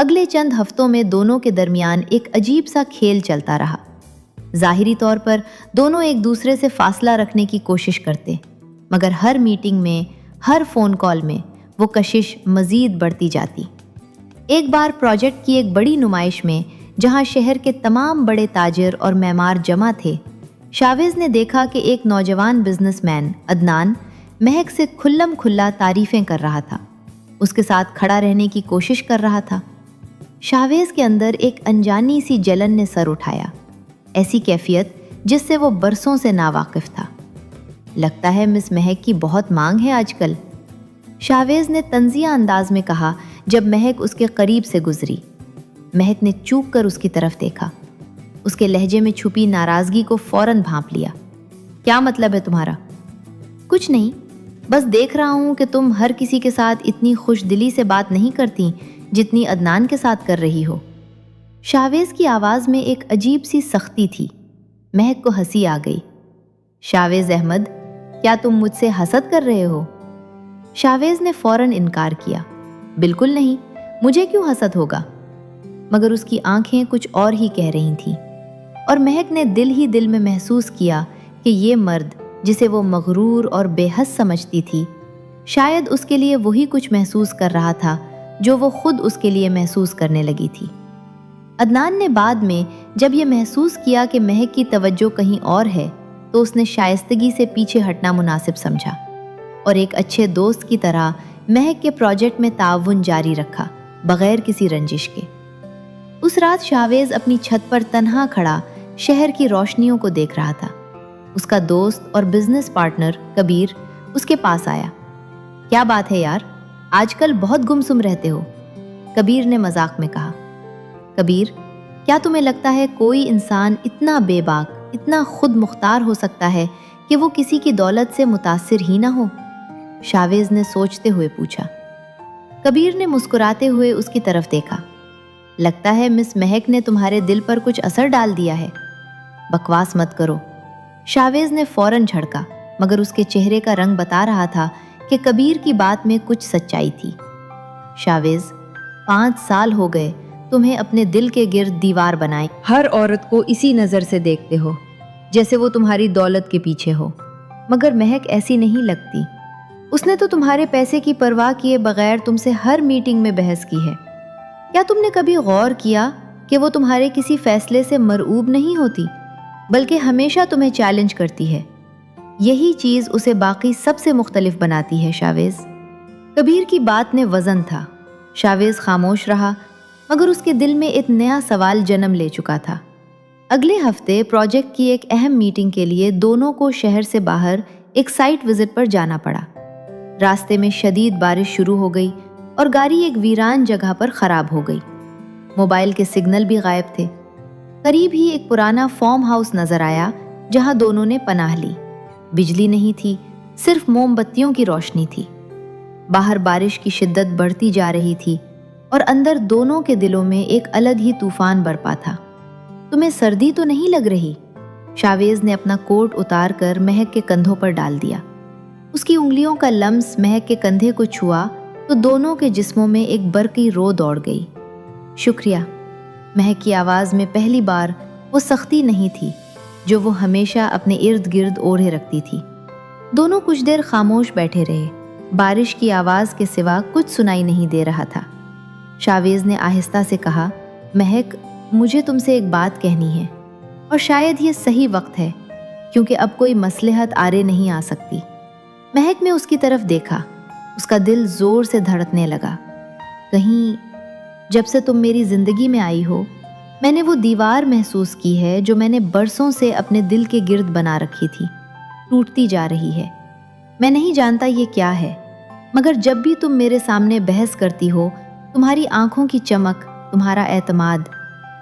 اگلے چند ہفتوں میں دونوں کے درمیان ایک عجیب سا کھیل چلتا رہا۔ ظاہری طور پر دونوں ایک دوسرے سے فاصلہ رکھنے کی کوشش کرتے، مگر ہر میٹنگ میں، ہر فون کال میں وہ کشش مزید بڑھتی جاتی۔ ایک بار پروجیکٹ کی ایک بڑی نمائش میں، جہاں شہر کے تمام بڑے تاجر اور معمار جمع تھے، شاویز نے دیکھا کہ ایک نوجوان بزنس مین عدنان مہک سے کھلم کھلا تعریفیں کر رہا تھا، اس کے ساتھ کھڑا رہنے کی کوشش کر رہا تھا۔ شاویز کے اندر ایک انجانی سی جلن نے سر اٹھایا، ایسی کیفیت جس سے وہ برسوں سے ناواقف تھا۔ لگتا ہے مس مہک کی بہت مانگ ہے آج کل، شاویز نے طنزیہ انداز میں کہا جب مہک اس کے قریب سے گزری۔ مہک نے چوک کر اس کی طرف دیکھا، اس کے لہجے میں چھپی ناراضگی کو فوراً بھانپ لیا۔ کیا مطلب ہے تمہارا؟ کچھ نہیں، بس دیکھ رہا ہوں کہ تم ہر کسی کے ساتھ اتنی خوش دلی سے بات نہیں کرتی جتنی عدنان کے ساتھ کر رہی ہو۔ شاویز کی آواز میں ایک عجیب سی سختی تھی۔ مہک کو ہنسی آ گئی۔ شاویز احمد، کیا تم مجھ سے حسد کر رہے ہو؟ شاویز نے فوراً انکار کیا، بالکل نہیں، مجھے کیوں حسد ہوگا؟ مگر اس کی آنکھیں کچھ اور ہی کہہ رہی تھیں، اور مہک نے دل ہی دل میں محسوس کیا کہ یہ مرد جسے وہ مغرور اور بے حس سمجھتی تھی، شاید اس کے لیے وہی کچھ محسوس کر رہا تھا جو وہ خود اس کے لیے محسوس کرنے لگی تھی۔ عدنان نے بعد میں جب یہ محسوس کیا کہ مہک کی توجہ کہیں اور ہے، تو اس نے شائستگی سے پیچھے ہٹنا مناسب سمجھا اور ایک اچھے دوست کی طرح مہک کے پروجیکٹ میں تعاون جاری رکھا، بغیر کسی رنجش کے۔ اس رات شاویز اپنی چھت پر تنہا کھڑا شہر کی روشنیوں کو دیکھ رہا تھا۔ اس کا دوست اور بزنس پارٹنر کبیر اس کے پاس آیا۔ کیا بات ہے یار، آج کل بہت گمسم رہتے ہو، کبیر نے مذاق میں کہا۔ کبیر، کیا تمہیں لگتا ہے کوئی انسان اتنا بے باک، اتنا خود مختار ہو سکتا ہے کہ وہ کسی کی دولت سے متاثر ہی نہ ہو؟ شاویز نے سوچتے ہوئے پوچھا۔ کبیر نے مسکراتے ہوئے اس کی طرف دیکھا۔ لگتا ہے مس مہک نے تمہارے دل پر کچھ اثر ڈال دیا ہے۔ بکواس مت کرو، شاویز نے فوراً جھڑکا، مگر اس کے چہرے کا رنگ بتا رہا تھا کہ کبیر کی بات میں کچھ سچائی تھی۔ شاویز، 5 سال ہو گئے تمہیں اپنے دل کے گرد دیوار بنائے، ہر عورت کو اسی نظر سے دیکھتے ہو جیسے وہ تمہاری دولت کے پیچھے ہو، مگر مہک ایسی نہیں لگتی۔ اس نے تو تمہارے پیسے کی پرواہ کیے بغیر تم سے ہر میٹنگ میں بحث کی ہے۔ کیا تم نے کبھی غور کیا کہ وہ تمہارے کسی فیصلے سے مرعوب نہیں ہوتی، بلکہ ہمیشہ تمہیں چیلنج کرتی ہے؟ یہی چیز اسے باقی سب سے مختلف بناتی ہے شاویز۔ کبیر کی بات نے وزن تھا۔ شاویز خاموش رہا، مگر اس کے دل میں ایک نیا سوال جنم لے چکا تھا۔ اگلے ہفتے پروجیکٹ کی ایک اہم میٹنگ کے لیے دونوں کو شہر سے باہر ایک سائٹ وزٹ پر جانا پڑا۔ راستے میں شدید بارش شروع ہو گئی اور گاڑی ایک ویران جگہ پر خراب ہو گئی۔ موبائل کے سگنل بھی غائب تھے۔ قریب ہی ایک پرانا فارم ہاؤس نظر آیا جہاں دونوں نے پناہ لی۔ بجلی نہیں تھی، صرف موم بتیوں کی روشنی تھی۔ باہر بارش کی شدت بڑھتی جا رہی تھی اور اندر دونوں کے دلوں میں ایک الگ ہی طوفان برپا تھا۔ تمہیں سردی تو نہیں لگ رہی؟ شاویز نے اپنا کوٹ اتار کر مہک کے کندھوں پر ڈال دیا۔ اس کی انگلیوں کا لمس مہک کے کندھے کو چھوا تو دونوں کے جسموں میں ایک برقی رو دوڑ گئی۔ شکریہ۔ مہک کی آواز میں پہلی بار وہ سختی نہیں تھی جو وہ ہمیشہ اپنے ارد گرد اوڑھے رکھتی تھی۔ دونوں کچھ دیر خاموش بیٹھے رہے۔ بارش کی آواز کے سوا کچھ سنائی نہیں دے رہا تھا۔ شاویز نے آہستہ سے کہا، مہک، مجھے تم سے ایک بات کہنی ہے، اور شاید یہ صحیح وقت ہے کیونکہ اب کوئی مصلحت آڑے نہیں آ سکتی۔ مہک نے اس کی طرف دیکھا۔ اس کا دل زور سے دھڑکنے لگا۔ کہیں جب سے تم میری زندگی میں آئی ہو، میں نے وہ دیوار محسوس کی ہے جو میں نے برسوں سے اپنے دل کے گرد بنا رکھی تھی، ٹوٹتی جا رہی ہے۔ میں نہیں جانتا یہ کیا ہے، مگر جب بھی تم میرے سامنے بحث کرتی ہو، تمہاری آنکھوں کی چمک، تمہارا اعتماد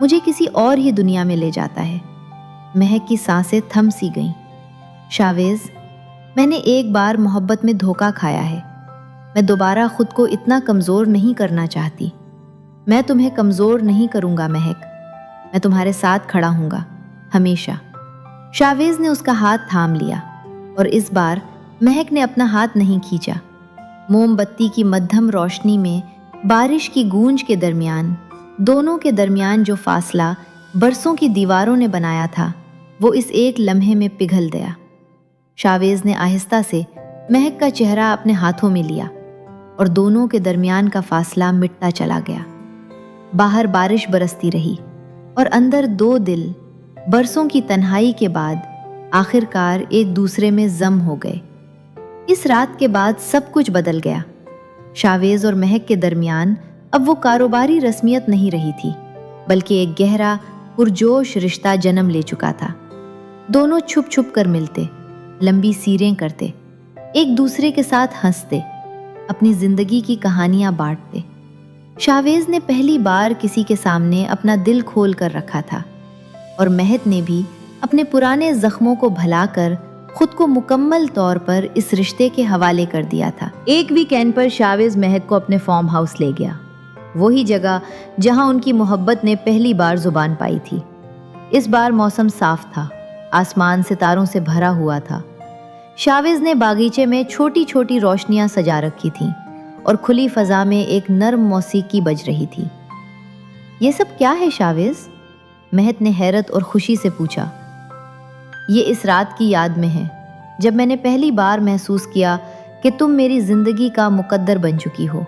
مجھے کسی اور ہی دنیا میں لے جاتا ہے۔ مہک کی سانسیں تھم سی گئیں۔ شاویز، میں نے ایک بار محبت میں دھوکہ کھایا ہے۔ میں دوبارہ خود کو اتنا کمزور نہیں کرنا چاہتی۔ میں تمہیں کمزور نہیں کروں گا مہک، میں تمہارے ساتھ کھڑا ہوں گا، ہمیشہ۔ شاویز نے اس کا ہاتھ تھام لیا، اور اس بار مہک نے اپنا ہاتھ نہیں کھینچا۔ موم بتی کی مدھم روشنی میں بارش کی گونج کے درمیان دونوں کے درمیان جو فاصلہ برسوں کی دیواروں نے بنایا تھا وہ اس ایک لمحے میں پگھل گیا۔ شاویز نے آہستہ سے مہک کا چہرہ اپنے ہاتھوں میں لیا اور دونوں کے درمیان کا فاصلہ مٹتا چلا گیا۔ باہر بارش برستی رہی اور اندر دو دل برسوں کی تنہائی کے بعد آخر کار ایک دوسرے میں ضم ہو گئے۔ اس رات کے بعد سب کچھ بدل گیا۔ شاویز اور مہک کے درمیان اب وہ کاروباری رسمیت نہیں رہی تھی، بلکہ ایک گہرا پرجوش رشتہ جنم لے چکا تھا۔ دونوں چھپ چھپ کر ملتے، لمبی سیریں کرتے، ایک دوسرے کے ساتھ ہنستے، اپنی زندگی کی کہانیاں بانٹتے۔ شاویز نے پہلی بار کسی کے سامنے اپنا دل کھول کر رکھا تھا اور مہک نے بھی اپنے پرانے زخموں کو بھلا کر خود کو مکمل طور پر اس رشتے کے حوالے کر دیا تھا۔ ایک ویکینڈ پر شاویز مہک کو اپنے فارم ہاؤس لے گیا، وہی جگہ جہاں ان کی محبت نے پہلی بار زبان پائی تھی۔ اس بار موسم صاف تھا، آسمان ستاروں سے بھرا ہوا تھا۔ شاویز نے باغیچے میں چھوٹی چھوٹی روشنیاں سجا رکھی تھیں اور کھلی فضا میں ایک نرم موسیقی بج رہی تھی۔ یہ سب کیا ہے شاویز؟ مہک نے حیرت اور خوشی سے پوچھا۔ یہ اس رات کی یاد میں ہے جب میں نے پہلی بار محسوس کیا کہ تم میری زندگی کا مقدر بن چکی ہو۔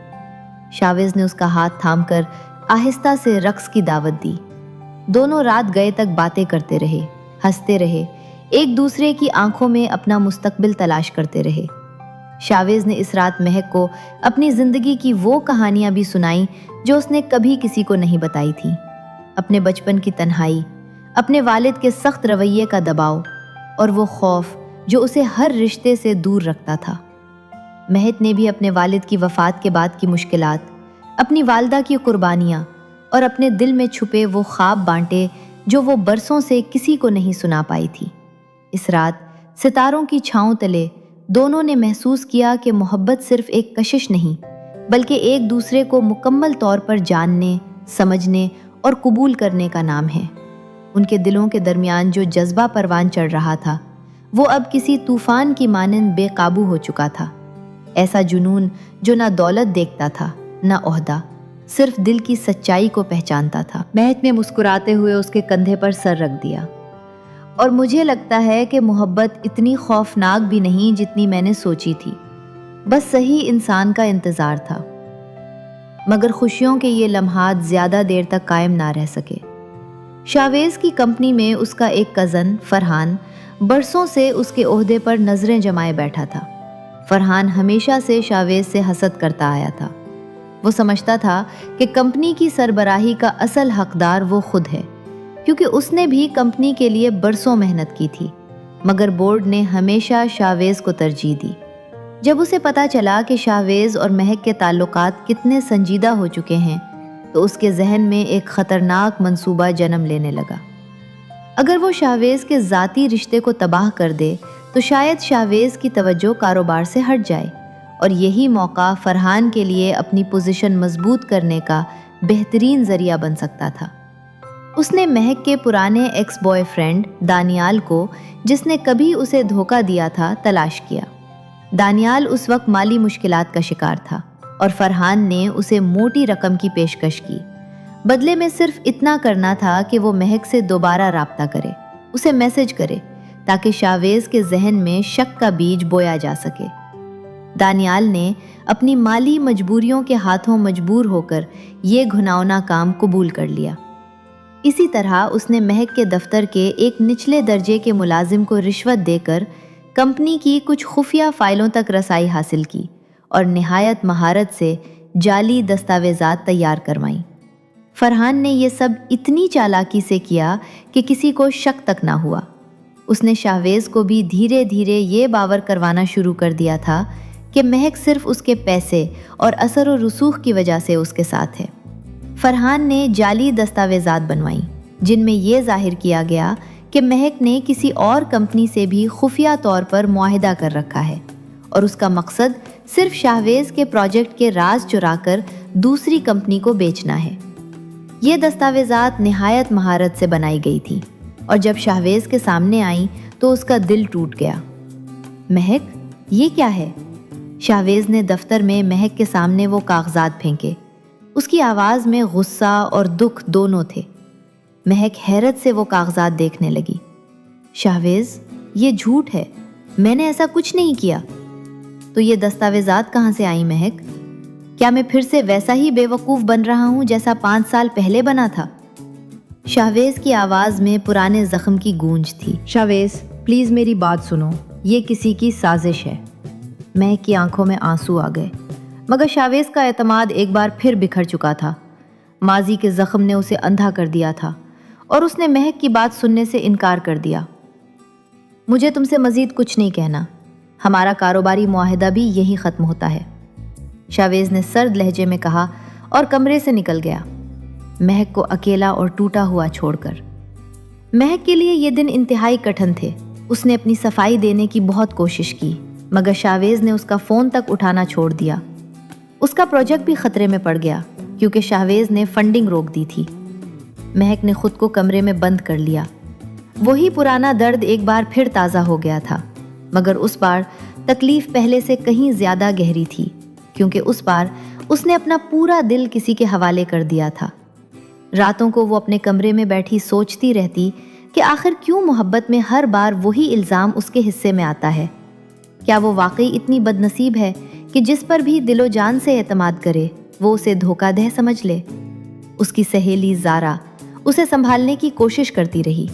شاویز نے اس کا ہاتھ تھام کر آہستہ سے رقص کی دعوت دی۔ دونوں رات گئے تک باتیں کرتے رہے، ہنستے رہے، ایک دوسرے کی آنکھوں میں اپنا مستقبل تلاش کرتے رہے۔ شاویز نے اس رات مہک کو اپنی زندگی کی وہ کہانیاں بھی سنائیں جو اس نے کبھی کسی کو نہیں بتائی تھیں، اپنے بچپن کی تنہائی، اپنے والد کے سخت رویے کا دباؤ اور وہ خوف جو اسے ہر رشتے سے دور رکھتا تھا۔ مہک نے بھی اپنے والد کی وفات کے بعد کی مشکلات، اپنی والدہ کی قربانیاں اور اپنے دل میں چھپے وہ خواب بانٹے جو وہ برسوں سے کسی کو نہیں سنا پائی تھی۔ اس رات ستاروں کی چھاؤں تلے دونوں نے محسوس کیا کہ محبت صرف ایک کشش نہیں، بلکہ ایک دوسرے کو مکمل طور پر جاننے، سمجھنے اور قبول کرنے کا نام ہے۔ ان کے دلوں کے درمیان جو جذبہ پروان چڑھ رہا تھا وہ اب کسی طوفان کی مانند بے قابو ہو چکا تھا۔ ایسا جنون جو نہ دولت دیکھتا تھا نہ عہدہ، صرف دل کی سچائی کو پہچانتا تھا۔ مہک نے مسکراتے ہوئے اس کے کندھے پر سر رکھ دیا۔ اور مجھے لگتا ہے کہ محبت اتنی خوفناک بھی نہیں جتنی میں نے سوچی تھی، بس صحیح انسان کا انتظار تھا۔ مگر خوشیوں کے یہ لمحات زیادہ دیر تک قائم نہ رہ سکے۔ شاویز کی کمپنی میں اس کا ایک کزن فرحان برسوں سے اس کے عہدے پر نظریں جمائے بیٹھا تھا۔ فرحان ہمیشہ سے شاویز سے حسد کرتا آیا تھا۔ وہ سمجھتا تھا کہ کمپنی کی سربراہی کا اصل حقدار وہ خود ہے، کیونکہ اس نے بھی کمپنی کے لیے برسوں محنت کی تھی، مگر بورڈ نے ہمیشہ شاویز کو ترجیح دی۔ جب اسے پتا چلا کہ شاویز اور مہک کے تعلقات کتنے سنجیدہ ہو چکے ہیں تو اس کے ذہن میں ایک خطرناک منصوبہ جنم لینے لگا۔ اگر وہ شاویز کے ذاتی رشتے کو تباہ کر دے تو شاید شاویز کی توجہ کاروبار سے ہٹ جائے، اور یہی موقع فرحان کے لیے اپنی پوزیشن مضبوط کرنے کا بہترین ذریعہ بن سکتا تھا۔ اس نے مہک کے پرانے ایکس بوائے فرینڈ دانیال کو، جس نے کبھی اسے دھوکہ دیا تھا، تلاش کیا۔ دانیال اس وقت مالی مشکلات کا شکار تھا اور فرحان نے اسے موٹی رقم کی پیشکش کی۔ بدلے میں صرف اتنا کرنا تھا کہ وہ مہک سے دوبارہ رابطہ کرے، اسے میسج کرے، تاکہ شاویز کے ذہن میں شک کا بیج بویا جا سکے۔ دانیال نے اپنی مالی مجبوریوں کے ہاتھوں مجبور ہو کر یہ گھناؤنا کام قبول کر لیا۔ اسی طرح اس نے مہک کے دفتر کے ایک نچلے درجے کے ملازم کو رشوت دے کر کمپنی کی کچھ خفیہ فائلوں تک رسائی حاصل کی اور نہایت مہارت سے جعلی دستاویزات تیار کروائیں۔ فرحان نے یہ سب اتنی چالاکی سے کیا کہ کسی کو شک تک نہ ہوا۔ اس نے شاویز کو بھی دھیرے دھیرے یہ باور کروانا شروع کر دیا تھا کہ مہک صرف اس کے پیسے اور اثر و رسوخ کی وجہ سے اس کے ساتھ ہے۔ فرحان نے جعلی دستاویزات بنوائیں جن میں یہ ظاہر کیا گیا کہ مہک نے کسی اور کمپنی سے بھی خفیہ طور پر معاہدہ کر رکھا ہے اور اس کا مقصد صرف شاویز کے پروجیکٹ کے راز چرا کر دوسری کمپنی کو بیچنا ہے۔ یہ دستاویزات نہایت مہارت سے بنائی گئی تھی اور جب شاویز کے سامنے آئیں تو اس کا دل ٹوٹ گیا۔ مہک، یہ کیا ہے؟ شاویز نے دفتر میں مہک کے سامنے وہ کاغذات پھینکے۔ اس کی آواز میں غصہ اور دکھ دونوں تھے۔ مہک حیرت سے وہ کاغذات دیکھنے لگی۔ شاہویز، یہ جھوٹ ہے، میں نے ایسا کچھ نہیں کیا۔ تو یہ دستاویزات کہاں سے آئیں مہک؟ کیا میں پھر سے ویسا ہی بے وقوف بن رہا ہوں جیسا 5 سال پہلے بنا تھا؟ شاہویز کی آواز میں پرانے زخم کی گونج تھی۔ شاہویز، پلیز میری بات سنو، یہ کسی کی سازش ہے۔ مہک کی آنکھوں میں آنسو آ گئے، مگر شاہویز کا اعتماد ایک بار پھر بکھر چکا تھا۔ ماضی کے زخم نے اسے اندھا کر دیا تھا اور اس نے مہک کی بات سننے سے انکار کر دیا۔ مجھے تم سے مزید کچھ نہیں کہنا، ہمارا کاروباری معاہدہ بھی یہی ختم ہوتا ہے، شاہویز نے سرد لہجے میں کہا اور کمرے سے نکل گیا، مہک کو اکیلا اور ٹوٹا ہوا چھوڑ کر۔ مہک کے لیے یہ دن انتہائی کٹھن تھے۔ اس نے اپنی صفائی دینے کی بہت کوشش کی، مگر شاہویز نے اس کا فون تک اٹھانا چھوڑ دیا۔ اس کا پروجیکٹ بھی خطرے میں پڑ گیا کیونکہ شاہویز نے فنڈنگ روک دی تھی۔ مہک نے خود کو کمرے میں بند کر لیا۔ وہی پرانا درد ایک بار پھر تازہ ہو گیا تھا، مگر اس بار تکلیف پہلے سے کہیں زیادہ گہری تھی، کیونکہ اس بار اس نے اپنا پورا دل کسی کے حوالے کر دیا تھا۔ راتوں کو وہ اپنے کمرے میں بیٹھی سوچتی رہتی کہ آخر کیوں محبت میں ہر بار وہی الزام اس کے حصے میں آتا ہے؟ کیا وہ واقعی اتنی بد نصیب ہے کہ جس پر بھی دل و جان سے اعتماد کرے وہ اسے دھوکہ دہ سمجھ لے؟ اس کی سہیلی زارا اسے سنبھالنے کی کوشش کرتی رہی۔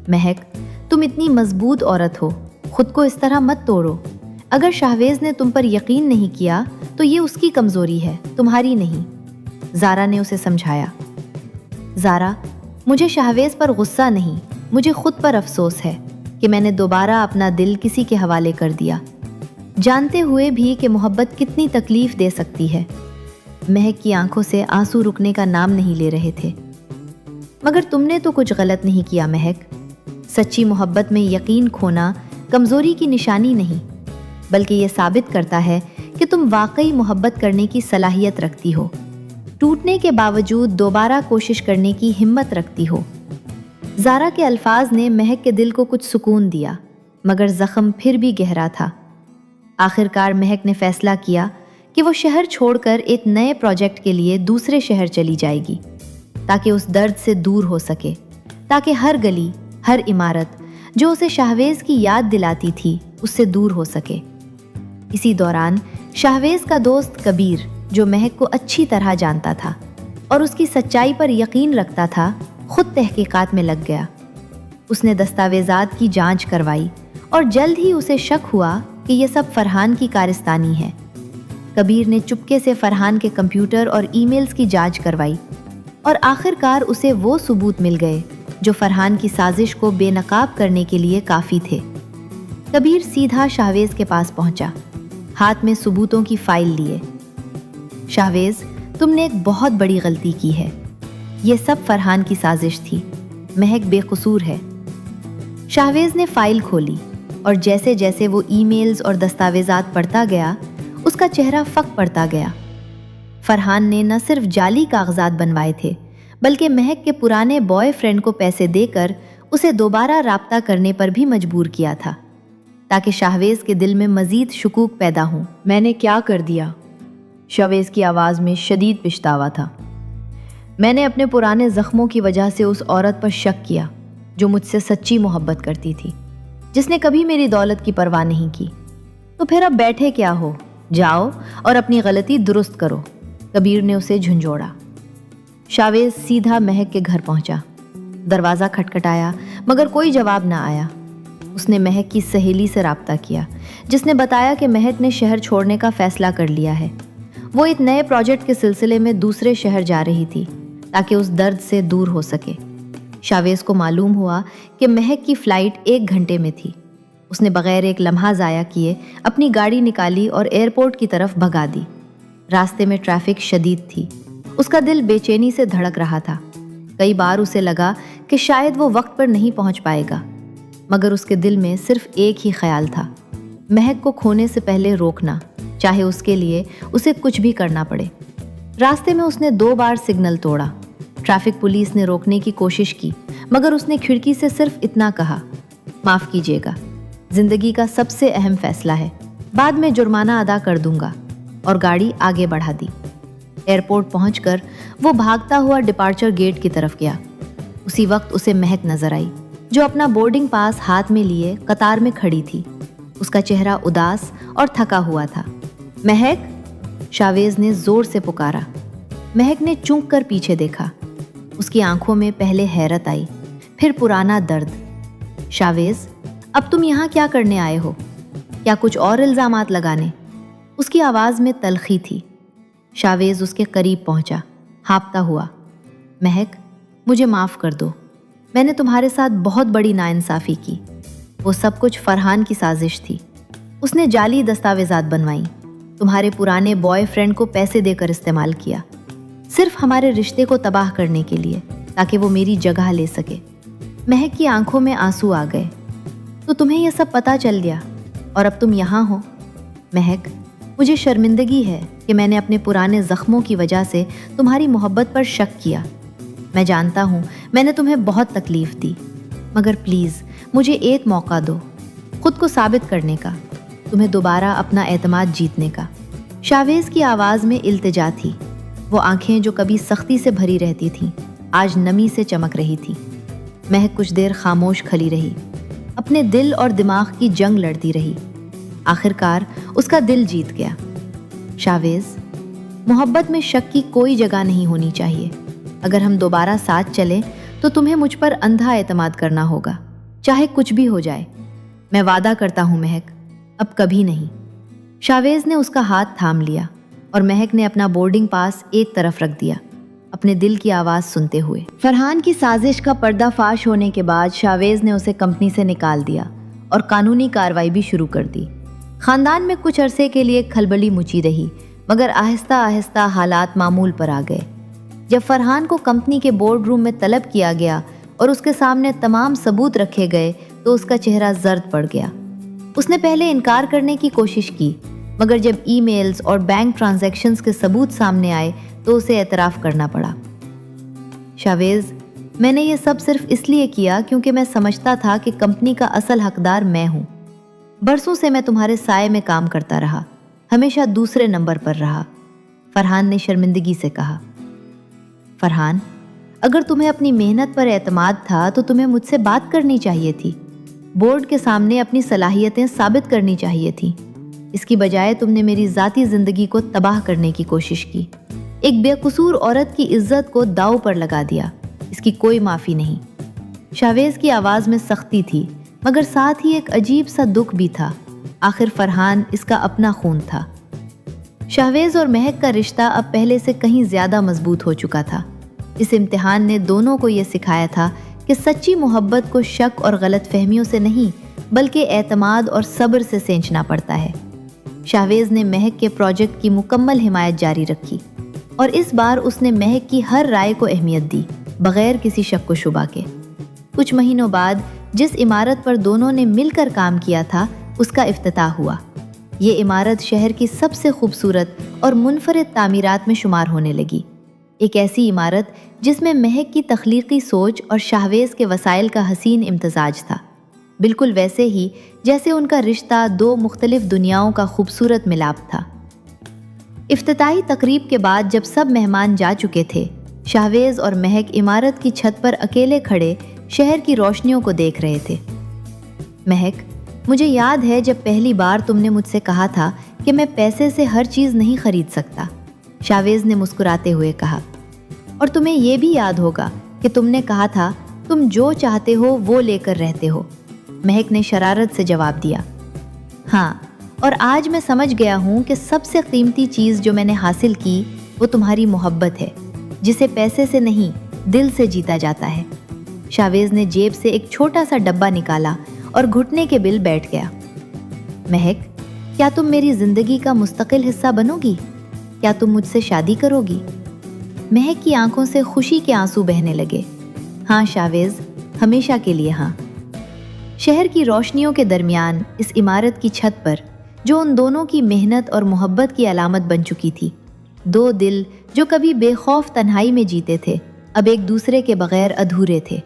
مہک، تم اتنی مضبوط عورت ہو، خود کو اس طرح مت توڑو۔ اگر شاہویز نے تم پر یقین نہیں کیا تو یہ اس کی کمزوری ہے، تمہاری نہیں، زارا نے اسے سمجھایا۔ زارا، مجھے شاہویز پر غصہ نہیں، مجھے خود پر افسوس ہے کہ میں نے دوبارہ اپنا دل کسی کے حوالے کر دیا، جانتے ہوئے بھی کہ محبت کتنی تکلیف دے سکتی ہے۔ مہک کی آنکھوں سے آنسو رکنے کا نام نہیں لے رہے تھے۔ مگر تم نے تو کچھ غلط نہیں کیا مہک۔ سچی محبت میں یقین کھونا کمزوری کی نشانی نہیں، بلکہ یہ ثابت کرتا ہے کہ تم واقعی محبت کرنے کی صلاحیت رکھتی ہو، ٹوٹنے کے باوجود دوبارہ کوشش کرنے کی ہمت رکھتی ہو۔ زارا کے الفاظ نے مہک کے دل کو کچھ سکون دیا، مگر زخم پھر بھی گہرا تھا۔ آخرکار مہک نے فیصلہ کیا کہ وہ شہر چھوڑ کر ایک نئے پروجیکٹ کے لیے دوسرے شہر چلی جائے گی، تاکہ اس درد سے دور ہو سکے، تاکہ ہر گلی، ہر عمارت جو اسے شاہویز کی یاد دلاتی تھی اس سے دور ہو سکے۔ اسی دوران شاہویز کا دوست کبیر، جو مہک کو اچھی طرح جانتا تھا اور اس کی سچائی پر یقین رکھتا تھا، خود تحقیقات میں لگ گیا۔ اس نے دستاویزات کی جانچ کروائی اور جلد ہی اسے شک ہوا کہ یہ سب فرحان کی کارستانی ہے۔ کبیر نے چپکے سے فرحان کے کمپیوٹر اور ای میلز کی جانچ کروائی اور آخرکار اسے وہ ثبوت مل گئے جو فرحان کی سازش کو بے نقاب کرنے کے لیے کافی تھے۔ کبیر سیدھا شاہویز کے پاس پہنچا، ہاتھ میں ثبوتوں کی فائل لیے۔ شاہویز، تم نے ایک بہت بڑی غلطی کی ہے، یہ سب فرحان کی سازش تھی، مہک بے قصور ہے۔ شاہویز نے فائل کھولی اور جیسے جیسے وہ ای میلز اور دستاویزات پڑھتا گیا، اس کا چہرہ فک پڑتا گیا۔ فرحان نے نہ صرف جعلی کاغذات بنوائے تھے، بلکہ مہک کے پرانے بوائے فرینڈ کو پیسے دے کر اسے دوبارہ رابطہ کرنے پر بھی مجبور کیا تھا، تاکہ شاہویز کے دل میں مزید شکوک پیدا ہوں۔ میں نے کیا کر دیا؟ شاہویز کی آواز میں شدید پچھتاوا تھا۔ میں نے اپنے پرانے زخموں کی وجہ سے اس عورت پر شک کیا جو مجھ سے سچی محبت کرتی تھی، جس نے کبھی میری دولت کی پرواہ نہیں کی۔ تو پھر اب بیٹھے کیا ہو، جاؤ اور اپنی غلطی درست کرو، کبیر نے اسے جھنجھوڑا۔ شاہویز سیدھا مہک کے گھر پہنچا۔ دروازہ کھٹکھٹایا مگر کوئی جواب نہ آیا۔ اس نے مہک کی سہیلی سے رابطہ کیا، جس نے بتایا کہ مہک نے شہر چھوڑنے کا فیصلہ کر لیا ہے۔ وہ ایک نئے پروجیکٹ کے سلسلے میں دوسرے شہر جا رہی تھی تاکہ اس درد سے دور ہو سکے۔ شاہویز کو معلوم ہوا کہ مہک کی فلائٹ 1 گھنٹے میں تھی۔ اس نے بغیر ایک لمحہ ضائع کیے اپنی گاڑی نکالی اور ایئرپورٹ کی طرف بھگا دی۔ راستے میں ٹریفک شدید تھی۔ اس کا دل بے چینی سے دھڑک رہا تھا۔ کئی بار اسے لگا کہ شاید وہ وقت پر نہیں پہنچ پائے گا، مگر اس کے دل میں صرف ایک ہی خیال تھا، مہک کو کھونے سے پہلے روکنا، چاہے اس کے لیے اسے کچھ بھی کرنا پڑے۔ راستے میں اس نے 2 بار سگنل توڑا۔ ٹریفک پولیس نے روکنے کی کوشش کی، مگر اس نے کھڑکی سے صرف اتنا کہا، معاف کیجیے گا، زندگی کا سب سے اہم فیصلہ ہے، بعد میں جرمانہ ادا کر دوں گا، اور گاڑی آگے بڑھا دی۔ ایئرپورٹ پہنچ کر وہ بھاگتا ہوا ڈپارچر گیٹ کی طرف گیا۔ اسی وقت اسے مہک نظر آئی، جو اپنا بورڈنگ پاس ہاتھ میں لیے قطار میں کھڑی تھی۔ اس کا چہرہ اداس اور تھکا ہوا تھا۔ مہک، شاویز نے زور سے پکارا۔ مہک نے چونک کر پیچھے دیکھا۔ اس کی آنکھوں میں پہلے حیرت آئی، پھر پرانا درد۔ شاویز، اب تم یہاں کیا کرنے آئے ہو؟ کیا کچھ اور الزامات لگانے؟ اس کی آواز میں تلخی تھی۔ شاویز اس کے قریب پہنچا، ہانپتا ہوا۔ مہک، مجھے معاف کر دو، میں نے تمہارے ساتھ بہت بڑی ناانصافی کی۔ وہ سب کچھ فرحان کی سازش تھی۔ اس نے جعلی دستاویزات بنوائیں، تمہارے پرانے بوائے فرینڈ کو پیسے دے کر استعمال کیا، صرف ہمارے رشتے کو تباہ کرنے کے لیے، تاکہ وہ میری جگہ لے سکے۔ مہک کی آنکھوں میں آنسو آ گئے۔ تو تمہیں یہ سب پتہ چل گیا اور اب تم یہاں ہو؟ مہک، مجھے شرمندگی ہے کہ میں نے اپنے پرانے زخموں کی وجہ سے تمہاری محبت پر شک کیا۔ میں جانتا ہوں میں نے تمہیں بہت تکلیف دی، مگر پلیز مجھے ایک موقع دو، خود کو ثابت کرنے کا، تمہیں دوبارہ اپنا اعتماد جیتنے کا۔ شاویز کی آواز میں التجا تھی۔ وہ آنکھیں جو کبھی سختی سے بھری رہتی تھیں، آج نمی سے چمک رہی تھی۔ مہک کچھ دیر خاموش کھڑی رہی، اپنے دل اور دماغ کی جنگ لڑتی رہی۔ آخر کار اس کا دل جیت گیا۔ شاویز، محبت میں شک کی کوئی جگہ نہیں ہونی چاہیے۔ اگر ہم دوبارہ ساتھ چلیں تو تمہیں مجھ پر اندھا اعتماد کرنا ہوگا، چاہے کچھ بھی ہو جائے۔ میں وعدہ کرتا ہوں مہک، اب کبھی نہیں۔ شاویز نے اس کا ہاتھ تھام لیا اور مہک نے اپنا بورڈنگ پاس ایک طرف رکھ دیا، اپنے دل کی آواز سنتے ہوئے۔ فرحان کی سازش کا پردہ فاش ہونے کے بعد شاویز نے اسے کمپنی سے نکال دیا اور قانونی کارروائی بھی شروع کر دی۔ خاندان میں کچھ عرصے کے لیے کھلبلی مچی رہی، مگر آہستہ آہستہ حالات معمول پر آ گئے۔ جب فرحان کو کمپنی کے بورڈ روم میں طلب کیا گیا اور اس کے سامنے تمام ثبوت رکھے گئے تو اس کا چہرہ زرد پڑ گیا۔ اس نے پہلے انکار کرنے کی کوشش کی، مگر جب ای میلز اور بینک ٹرانزیکشنز کے ثبوت سامنے آئے تو اسے اعتراف کرنا پڑا۔ شاویز، میں نے یہ سب صرف اس لیے کیا کیونکہ میں سمجھتا تھا کہ کمپنی کا اصل حقدار میں ہوں۔ برسوں سے میں تمہارے سائے میں کام کرتا رہا، ہمیشہ دوسرے نمبر پر رہا، فرحان نے شرمندگی سے کہا۔ فرحان، اگر تمہیں اپنی محنت پر اعتماد تھا تو تمہیں مجھ سے بات کرنی چاہیے تھی، بورڈ کے سامنے اپنی صلاحیتیں ثابت کرنی چاہیے تھی۔ اس کی بجائے تم نے میری ذاتی زندگی کو تباہ کرنے کی کوشش کی، ایک بے قصور عورت کی عزت کو داؤ پر لگا دیا۔ اس کی کوئی معافی نہیں۔ شاویز کی آواز میں سختی تھی، مگر ساتھ ہی ایک عجیب سا دکھ بھی تھا۔ آخر فرحان اس کا اپنا خون تھا۔ شاویز اور مہک کا رشتہ اب پہلے سے کہیں زیادہ مضبوط ہو چکا تھا۔ اس امتحان نے دونوں کو یہ سکھایا تھا کہ سچی محبت کو شک اور غلط فہمیوں سے نہیں بلکہ اعتماد اور صبر سے سینچنا پڑتا ہے۔ شاویز نے مہک کے پروجیکٹ کی مکمل حمایت جاری رکھی اور اس بار اس نے مہک کی ہر رائے کو اہمیت دی، بغیر کسی شک و شبہ کے۔ کچھ مہینوں بعد جس عمارت پر دونوں نے مل کر کام کیا تھا اس کا افتتاح ہوا۔ یہ عمارت شہر کی سب سے خوبصورت اور منفرد تعمیرات میں شمار ہونے لگی، ایک ایسی عمارت جس میں مہک کی تخلیقی سوچ اور شاویز کے وسائل کا حسین امتزاج تھا، بالکل ویسے ہی جیسے ان کا رشتہ دو مختلف دنیاؤں کا خوبصورت ملاپ تھا۔ افتتاحی تقریب کے بعد جب سب مہمان جا چکے تھے، شاویز اور مہک عمارت کی چھت پر اکیلے کھڑے شہر کی روشنیوں کو دیکھ رہے تھے۔ مہک، مجھے یاد ہے جب پہلی بار تم نے مجھ سے کہا تھا کہ میں پیسے سے ہر چیز نہیں خرید سکتا، شاویز نے مسکراتے ہوئے کہا۔ اور تمہیں یہ بھی یاد ہوگا کہ تم نے کہا تھا تم جو چاہتے ہو وہ لے کر رہتے ہو، مہک نے شرارت سے جواب دیا۔ ہاں، اور آج میں سمجھ گیا ہوں کہ سب سے قیمتی چیز جو میں نے حاصل کی وہ تمہاری محبت ہے، جسے پیسے سے نہیں دل سے جیتا جاتا ہے۔ شاویز نے جیب سے ایک چھوٹا سا ڈبہ نکالا اور گھٹنے کے بل بیٹھ گیا۔ مہک، کیا تم میری زندگی کا مستقل حصہ بنو گی؟ کیا تم مجھ سے شادی کرو گی؟ مہک کی آنکھوں سے خوشی کے آنسو بہنے لگے۔ ہاں شاویز، ہمیشہ کے لیے ہاں۔ شہر کی روشنیوں کے درمیان اس عمارت کی چھت پر جو ان دونوں کی محنت اور محبت کی علامت بن چکی تھی، دو دل جو کبھی بے خوف تنہائی میں جیتے تھے اب ایک دوسرے کے بغیر ادھورے تھے۔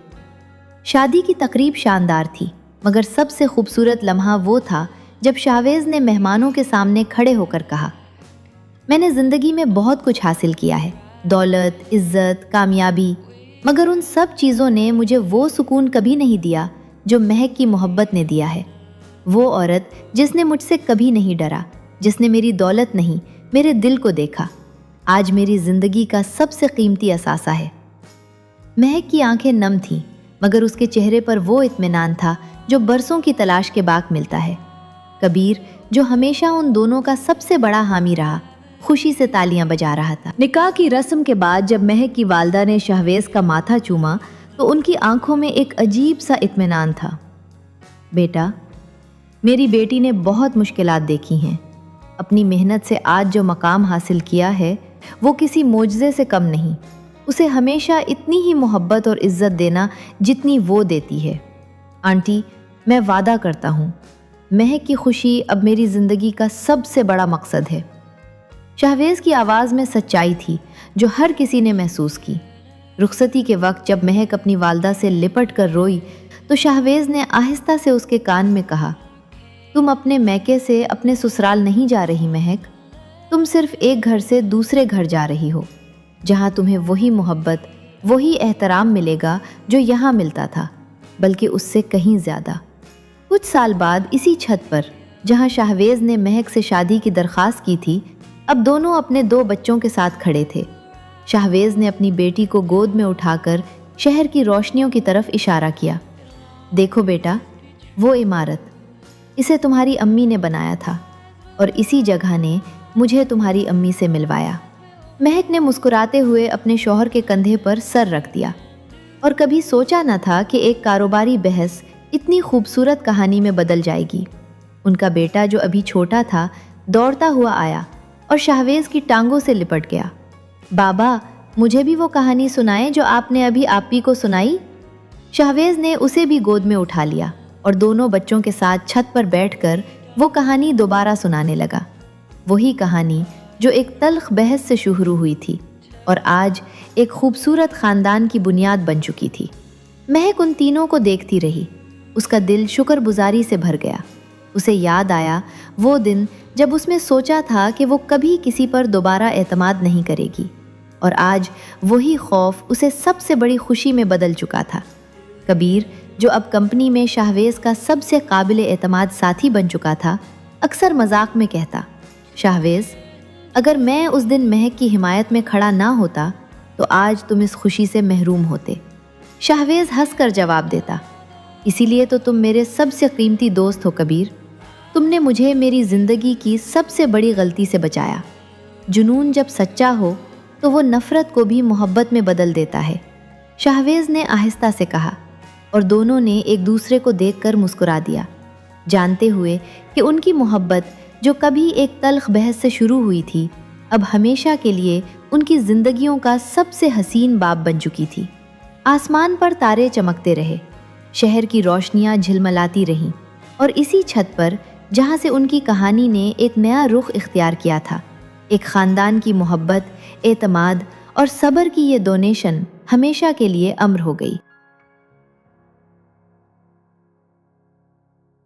شادی کی تقریب شاندار تھی، مگر سب سے خوبصورت لمحہ وہ تھا جب شاویز نے مہمانوں کے سامنے کھڑے ہو کر کہا، میں نے زندگی میں بہت کچھ حاصل کیا ہے، دولت، عزت، کامیابی، مگر ان سب چیزوں نے مجھے وہ سکون کبھی نہیں دیا جو مہک کی محبت نے دیا ہے۔ وہ عورت جس نے مجھ سے کبھی نہیں ڈرا، جس نے میری دولت نہیں میرے دل کو دیکھا، آج میری زندگی کا سب سے قیمتی اثاثہ ہے۔ مہک کی آنکھیں نم تھیں، مگر اس کے چہرے پر وہ اطمینان تھا جو برسوں کی تلاش کے بعد ملتا ہے۔ کبیر، جو ہمیشہ ان دونوں کا سب سے بڑا حامی رہا، خوشی سے تالیاں بجا رہا تھا۔ نکاح کی رسم کے بعد جب مہک کی والدہ نے شہویز کا ماتھا چوما تو ان کی آنکھوں میں ایک عجیب سا اطمینان تھا۔ بیٹا، میری بیٹی نے بہت مشکلات دیکھی ہیں، اپنی محنت سے آج جو مقام حاصل کیا ہے وہ کسی معجزے سے کم نہیں۔ اسے ہمیشہ اتنی ہی محبت اور عزت دینا جتنی وہ دیتی ہے۔ آنٹی، میں وعدہ کرتا ہوں، مہک کی خوشی اب میری زندگی کا سب سے بڑا مقصد ہے۔ شہویز کی آواز میں سچائی تھی جو ہر کسی نے محسوس کی۔ رخصتی کے وقت جب مہک اپنی والدہ سے لپٹ کر روئی تو شہویز نے آہستہ سے اس کے کان میں کہا، تم اپنے میکے سے اپنے سسرال نہیں جا رہی مہک، تم صرف ایک گھر سے دوسرے گھر جا رہی ہو، جہاں تمہیں وہی محبت، وہی احترام ملے گا جو یہاں ملتا تھا، بلکہ اس سے کہیں زیادہ۔ کچھ سال بعد اسی چھت پر جہاں شہویز نے مہک سے شادی کی درخواست کی تھی، اب دونوں اپنے 2 بچوں کے ساتھ کھڑے تھے۔ شہویز نے اپنی بیٹی کو گود میں اٹھا کر شہر کی روشنیوں کی طرف اشارہ کیا۔ دیکھو بیٹا، وہ عمارت، اسے تمہاری امی نے بنایا تھا اور اسی جگہ نے مجھے تمہاری امی سے ملوایا۔ مہک نے مسکراتے ہوئے اپنے شوہر کے کندھے پر سر رکھ دیا، اور کبھی سوچا نہ تھا کہ ایک کاروباری بحث اتنی خوبصورت کہانی میں بدل جائے گی۔ ان کا بیٹا جو ابھی چھوٹا تھا دوڑتا ہوا آیا اور شہویز کی ٹانگوں سے لپٹ گیا۔ بابا، مجھے بھی وہ کہانی سنائیں جو آپ نے ابھی آپی کو سنائی۔ شہویز نے اسے بھی گود میں اٹھا لیا اور دونوں بچوں کے ساتھ چھت پر بیٹھ کر وہ کہانی دوبارہ سنانے لگا، وہی کہانی جو ایک تلخ بحث سے شروع ہوئی تھی اور آج ایک خوبصورت خاندان کی بنیاد بن چکی تھی۔ مہک ان تینوں کو دیکھتی رہی، اس کا دل شکر گزاری سے بھر گیا۔ اسے یاد آیا وہ دن جب اس نے سوچا تھا کہ وہ کبھی کسی پر دوبارہ اعتماد نہیں کرے گی، اور آج وہی خوف اسے سب سے بڑی خوشی میں بدل چکا تھا۔ کبیر، جو اب کمپنی میں شہویز کا سب سے قابل اعتماد ساتھی بن چکا تھا، اکثر مذاق میں کہتا، شہویز، اگر میں اس دن مہک کی حمایت میں کھڑا نہ ہوتا تو آج تم اس خوشی سے محروم ہوتے۔ شہویز ہنس کر جواب دیتا، اسی لیے تو تم میرے سب سے قیمتی دوست ہو کبیر، تم نے مجھے میری زندگی کی سب سے بڑی غلطی سے بچایا۔ جنون جب سچا ہو تو وہ نفرت کو بھی محبت میں بدل دیتا ہے، شہویز نے آہستہ سے کہا، اور دونوں نے ایک دوسرے کو دیکھ کر مسکرا دیا، جانتے ہوئے کہ ان کی محبت جو کبھی ایک تلخ بحث سے شروع ہوئی تھی، اب ہمیشہ کے لیے ان کی زندگیوں کا سب سے حسین باب بن چکی تھی۔ آسمان پر تارے چمکتے رہے، شہر کی روشنیاں جھلملاتی رہیں، اور اسی چھت پر جہاں سے ان کی کہانی نے ایک نیا رخ اختیار کیا تھا، ایک خاندان کی محبت، اعتماد اور صبر کی یہ ڈونیشن ہمیشہ کے لیے امر ہو گئی۔